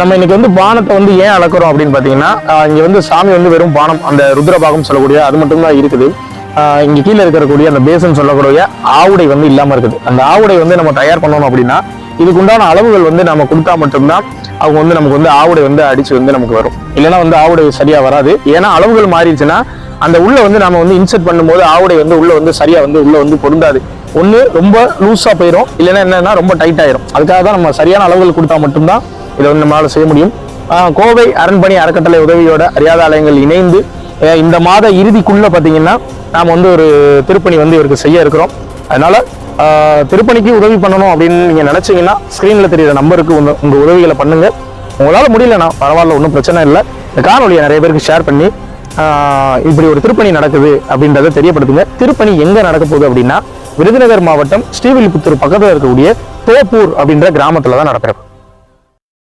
நம்ம இன்னைக்கு வந்து பானத்தை வந்து ஏன் அளக்குறோம் அப்படின்னு பார்த்தீங்கன்னா, இங்கே வந்து சாமி வந்து வெறும் பானம், அந்த ருத்ரபாகம் சொல்லக்கூடிய அது மட்டும்தான் இருக்குது. இங்கே கீழே இருக்கக்கூடிய அந்த பேசன் சொல்லக்கூடிய ஆவுடை வந்து இல்லாமல் இருக்குது. அந்த ஆவுடை வந்து நம்ம தயார் பண்ணணும் அப்படின்னா இதுக்குண்டான அளவுகள் வந்து நம்ம கொடுத்தா மட்டும்தான் அவங்க வந்து நமக்கு வந்து ஆவுடை வந்து அடிச்சு வந்து நமக்கு வரும். இல்லைன்னா வந்து ஆவுடை சரியா வராது. ஏன்னா அளவுகள் மாறிடுச்சுன்னா அந்த உள்ள வந்து நம்ம வந்து இன்செர்ட் பண்ணும்போது ஆவுடை வந்து உள்ள வந்து சரியா வந்து உள்ள வந்து பொருந்தாது. ஒன்று ரொம்ப லூஸாக போயிடும், இல்லைன்னா என்னன்னா ரொம்ப டைட் ஆயிரும். அதுக்காக தான் நம்ம சரியான அளவுகள் கொடுத்தா மட்டும்தான் இதை வந்து நம்மளால செய்ய முடியும். கோவை அரண்பணி அறக்கட்டளை உதவியோட அறியாத ஆலயங்கள் இணைந்து இந்த மாத இறுதிக்குள்ள பார்த்தீங்கன்னா நாம் வந்து ஒரு திருப்பணி வந்து இவருக்கு செய்ய இருக்கிறோம். அதனால திருப்பணிக்கு உதவி பண்ணணும் அப்படின்னு நீங்க நினைச்சீங்கன்னா ஸ்கிரீன்ல தெரியுற நம்பருக்கு உங்க உதவிகளை பண்ணுங்க. உங்களால முடியலன்னா பரவாயில்ல, ஒன்றும் பிரச்சனை இல்லை. இந்த காணொலியை நிறைய பேருக்கு ஷேர் பண்ணி இப்படி ஒரு திருப்பணி நடக்குது அப்படின்றத தெரியப்படுத்துங்க. திருப்பணி எங்க நடக்க போகுது அப்படின்னா விருதுநகர் மாவட்டம் ஸ்ரீவில்லிபுத்தூர் பக்கத்தில் இருக்கக்கூடிய தோப்பூர் அப்படின்ற கிராமத்துல தான் நடக்கிறது.